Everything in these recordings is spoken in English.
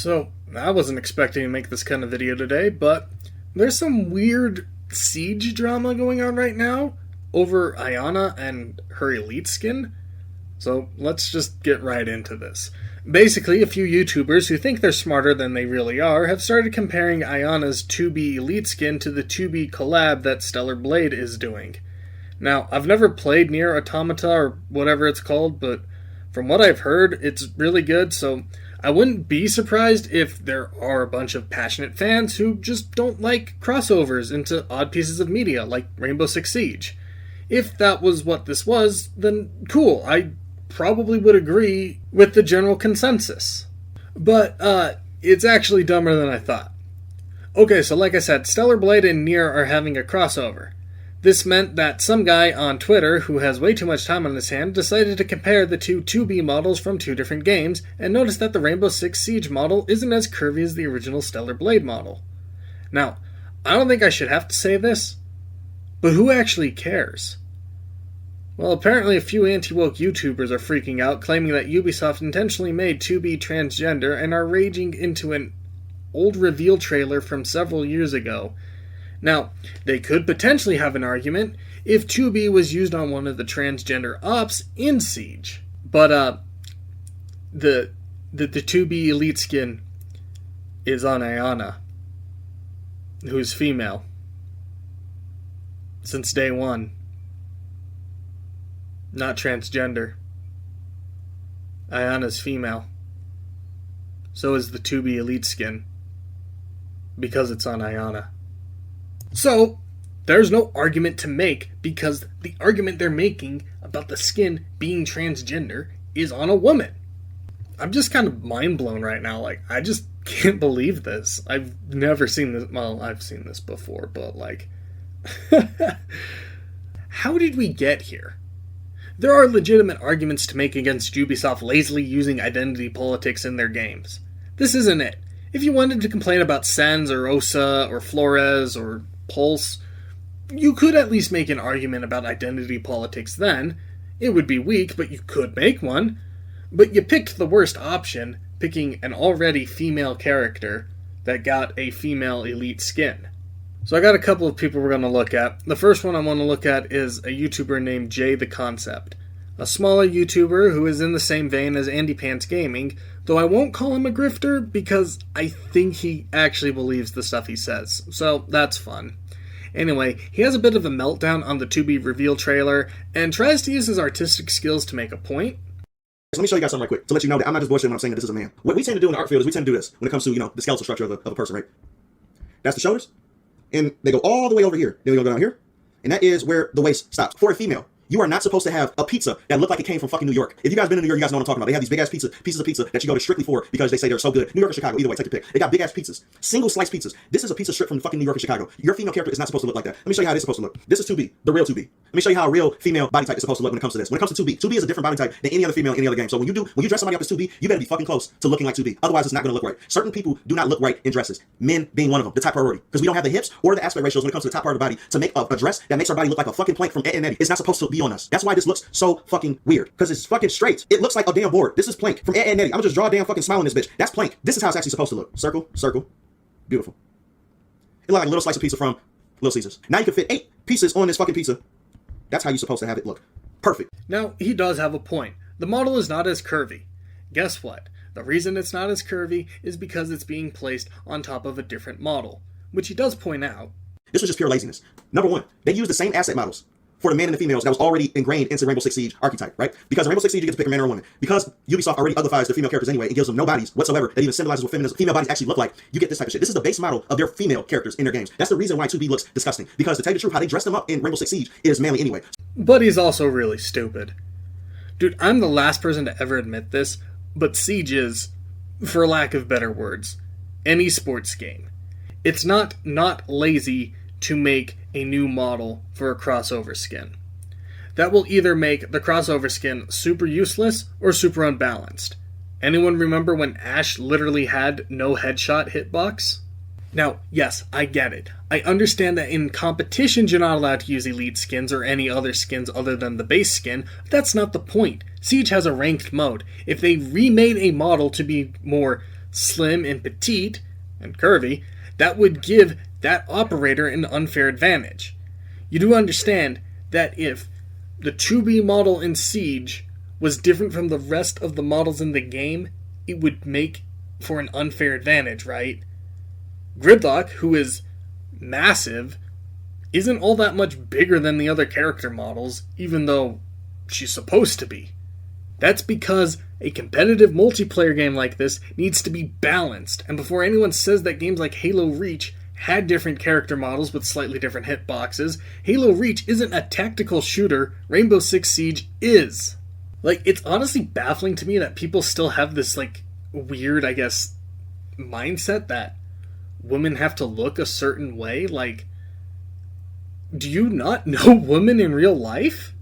So, I wasn't expecting to make this kind of video today, but there's some weird siege drama going on right now over Ayana and her elite skin. So, let's just get right into this. Basically, a few YouTubers who think they're smarter than they really are have started comparing Ayana's 2B elite skin to the 2B collab that Stellar Blade is doing. Now, I've never played Nier Automata or whatever it's called, but from what I've heard, it's really good, so I wouldn't be surprised if there are a bunch of passionate fans who just don't like crossovers into odd pieces of media, like Rainbow Six Siege. If that was what this was, then cool, I probably would agree with the general consensus. But, it's actually dumber than I thought. Okay, so like I said, Stellar Blade and Nier are having a crossover. This meant that some guy on Twitter, who has way too much time on his hand, decided to compare the two 2B models from two different games, and noticed that the Rainbow Six Siege model isn't as curvy as the original Stellar Blade model. Now, I don't think I should have to say this, but who actually cares? Well, apparently a few anti-woke YouTubers are freaking out, claiming that Ubisoft intentionally made 2B transgender and are raging into an old reveal trailer from several years ago. Now, they could potentially have an argument if 2B was used on one of the transgender ops in Siege. But, the 2B elite skin is on Ayana, who's female. Since day one. Not transgender. Ayana's female. So is the 2B elite skin. Because it's on Ayana. So, there's no argument to make, because the argument they're making about the skin being transgender is on a woman. I'm just kind of mind blown right now. Like, I just can't believe this. I've never seen this. Well, I've seen this before, but like, how did we get here? There are legitimate arguments to make against Ubisoft lazily using identity politics in their games. This isn't it. If you wanted to complain about Sans or Osa or Flores or Pulse, you could at least make an argument about identity politics then. It would be weak, but you could make one. But you picked the worst option, picking an already female character that got a female elite skin. So I got a couple of people we're going to look at. The first one I want to look at is a YouTuber named Jay the Concept. A smaller YouTuber who is in the same vein as Andy Pants Gaming, though I won't call him a grifter because I think he actually believes the stuff he says, so that's fun. Anyway, he has a bit of a meltdown on the 2B reveal trailer and tries to use his artistic skills to make a point. So let me show you guys something right quick to let you know that I'm not just bullshitting when I'm saying that this is a man. What we tend to do in the art field is we tend to do this when it comes to, the skeletal structure of a person, right? That's the shoulders, and they go all the way over here. Then we go down here, and that is where the waist stops. For a female, you are not supposed to have a pizza that looked like it came from fucking New York. If you guys been in New York, you guys know what I'm talking about. They have these big ass pieces of pizza that you go to strictly for because they say they're so good. New York or Chicago, either way, take your pick. They got big ass pizzas, single slice pizzas. This is a pizza strip from fucking New York or Chicago. Your female character is not supposed to look like that. Let me show you how this is supposed to look. This is 2B, the real 2B. Let me show you how a real female body type is supposed to look when it comes to this. When it comes to 2B, 2B is a different body type than any other female in any other game. So when you dress somebody up as 2B, you better be fucking close to looking like 2B. Otherwise, it's not going to look right. Certain people do not look right in dresses. Men being one of them, the top priority, because we don't have the hips or the aspect ratios when it comes to the top part of the body to make a dress that makes our body look like a fucking plank from Ed and Eddie. It's not supposed to be on us. That's why this looks so fucking weird, because it's fucking straight. It looks like a damn board. This is plank from Ed and Eddie. I'm gonna just draw a damn fucking smile on this bitch. That's plank. This is how it's actually supposed to look. Circle, circle, beautiful. It looks like a little slice of pizza from Little Caesars. Now you can fit 8 pieces on this fucking pizza. That's how you're supposed to have it look. Perfect. Now, he does have a point. The model is not as curvy. Guess what? The reason it's not as curvy is because it's being placed on top of a different model, which he does point out. This was just pure laziness. Number one, they used the same asset models for the men and the females that was already ingrained into Rainbow Six Siege archetype, right? Because in Rainbow Six Siege, you get to pick a man or a woman. Because Ubisoft already uglifies their female characters anyway and gives them no bodies whatsoever that even symbolizes what female bodies actually look like, you get this type of shit. This is the base model of their female characters in their games. That's the reason why 2B looks disgusting. Because to tell you the truth, how they dress them up in Rainbow Six Siege is manly anyway. But he's also really stupid. Dude, I'm the last person to ever admit this, but Siege is, for lack of better words, an esports game. It's not lazy to make a new model for a crossover skin. That will either make the crossover skin super useless or super unbalanced. Anyone remember when Ashe literally had no headshot hitbox? Now, yes, I get it. I understand that in competitions you're not allowed to use elite skins or any other skins other than the base skin, but that's not the point. Siege has a ranked mode. If they remade a model to be more slim and petite and curvy, that would give that operator an unfair advantage. You do understand that if the 2B model in Siege was different from the rest of the models in the game, it would make for an unfair advantage, right? Gridlock, who is massive, isn't all that much bigger than the other character models, even though she's supposed to be. That's because a competitive multiplayer game like this needs to be balanced, and before anyone says that games like Halo Reach had different character models with slightly different hitboxes, Halo Reach isn't a tactical shooter, Rainbow Six Siege is. Like, it's honestly baffling to me that people still have this, like, weird, I guess, mindset that women have to look a certain way. Like, do you not know women in real life?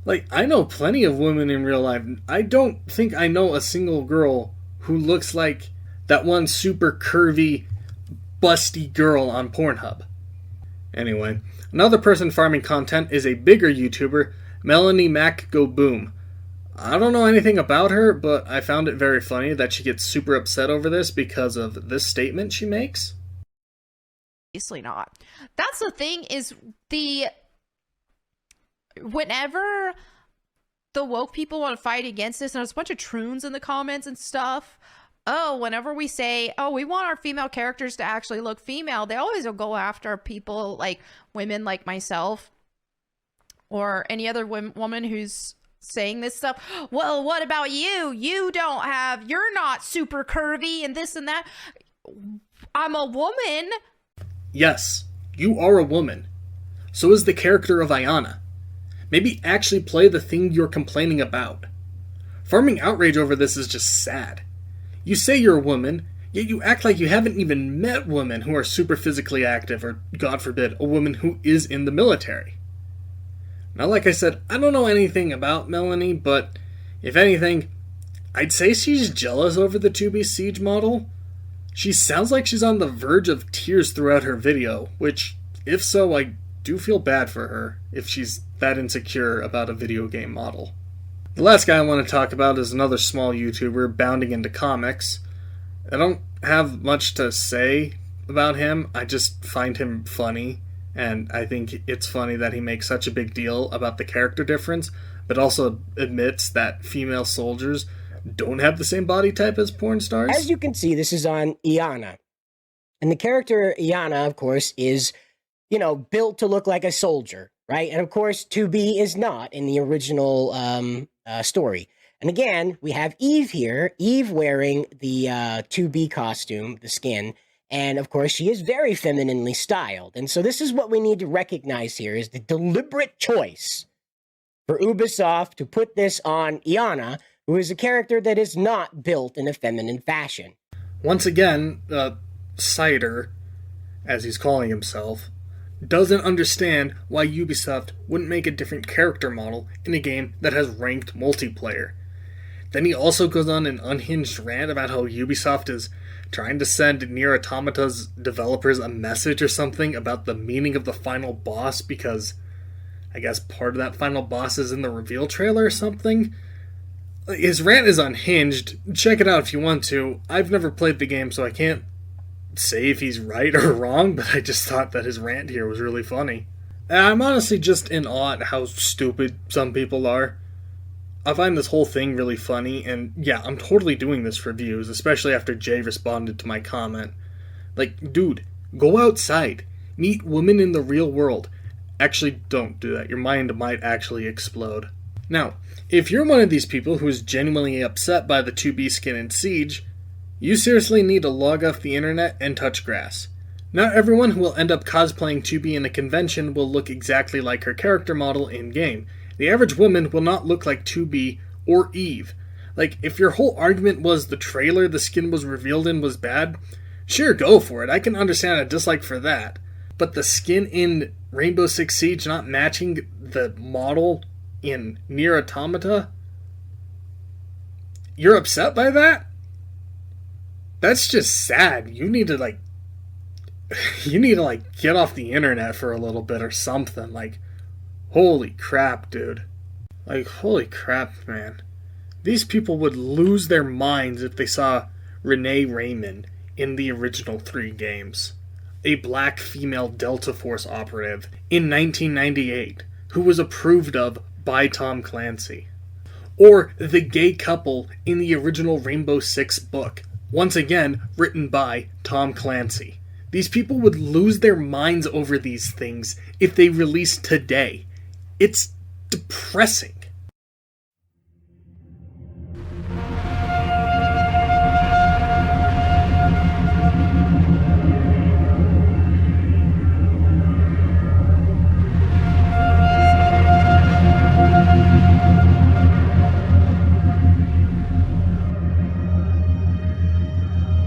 Like, I know plenty of women in real life. I don't think I know a single girl who looks like that one super curvy, busty girl on Pornhub. Anyway, another person farming content is a bigger YouTuber, Melanie Mac Go Boom. I don't know anything about her, but I found it very funny that she gets super upset over this because of this statement she makes. Obviously not. That's the thing, is whenever the woke people want to fight against this, and there's a bunch of troons in the comments and stuff, whenever we say, we want our female characters to actually look female, they always will go after people like women like myself or any other woman who's saying this stuff. Well, what about you? You're not super curvy and this and that. I'm a woman. Yes, you are a woman. So is the character of Ayana. Maybe actually play the thing you're complaining about. Farming outrage over this is just sad. You say you're a woman, yet you act like you haven't even met women who are super physically active, or, God forbid, a woman who is in the military. Now, like I said, I don't know anything about Melanie, but if anything, I'd say she's jealous over the 2B Siege model. She sounds like she's on the verge of tears throughout her video, which, if so, I do feel bad for her if she's that insecure about a video game model. The last guy I want to talk about is another small YouTuber, Bounding into Comics. I don't have much to say about him, I just find him funny, and I think it's funny that he makes such a big deal about the character difference, but also admits that female soldiers don't have the same body type as porn stars. As you can see, this is on Iana. And the character Iana, of course, is, built to look like a soldier, right? And of course, 2B is not in the original story. And again, we have Eve here, Eve wearing the 2B costume, the skin, and of course, she is very femininely styled. And so this is what we need to recognize here, is the deliberate choice for Ubisoft to put this on Iana, who is a character that is not built in a feminine fashion. Once again, Cider, as he's calling himself, doesn't understand why Ubisoft wouldn't make a different character model in a game that has ranked multiplayer. Then he also goes on an unhinged rant about how Ubisoft is trying to send Nier Automata's developers a message or something about the meaning of the final boss, because I guess part of that final boss is in the reveal trailer or something. His rant is unhinged. Check it out if you want to. I've never played the game, so I can't say if he's right or wrong, but I just thought that his rant here was really funny. I'm honestly just in awe at how stupid some people are. I find this whole thing really funny, and yeah, I'm totally doing this for views, especially after Jay responded to my comment. Like, dude, go outside. Meet women in the real world. Actually, don't do that. Your mind might actually explode. Now, if you're one of these people who is genuinely upset by the 2B skin in Siege, you seriously need to log off the internet and touch grass. Not everyone who will end up cosplaying 2B in a convention will look exactly like her character model in-game. The average woman will not look like 2B or Eve. Like, if your whole argument was the trailer the skin was revealed in was bad, sure, go for it. I can understand a dislike for that. But the skin in Rainbow Six Siege not matching the model in Nier Automata? You're upset by that? That's just sad. You need to get off the internet for a little bit or something. Like, holy crap, dude. Like, holy crap, man. These people would lose their minds if they saw Renee Raymond in the original 3 games, a black female Delta Force operative in 1998 who was approved of by Tom Clancy. Or the gay couple in the original Rainbow Six book, once again written by Tom Clancy. These people would lose their minds over these things if they released today. It's depressing.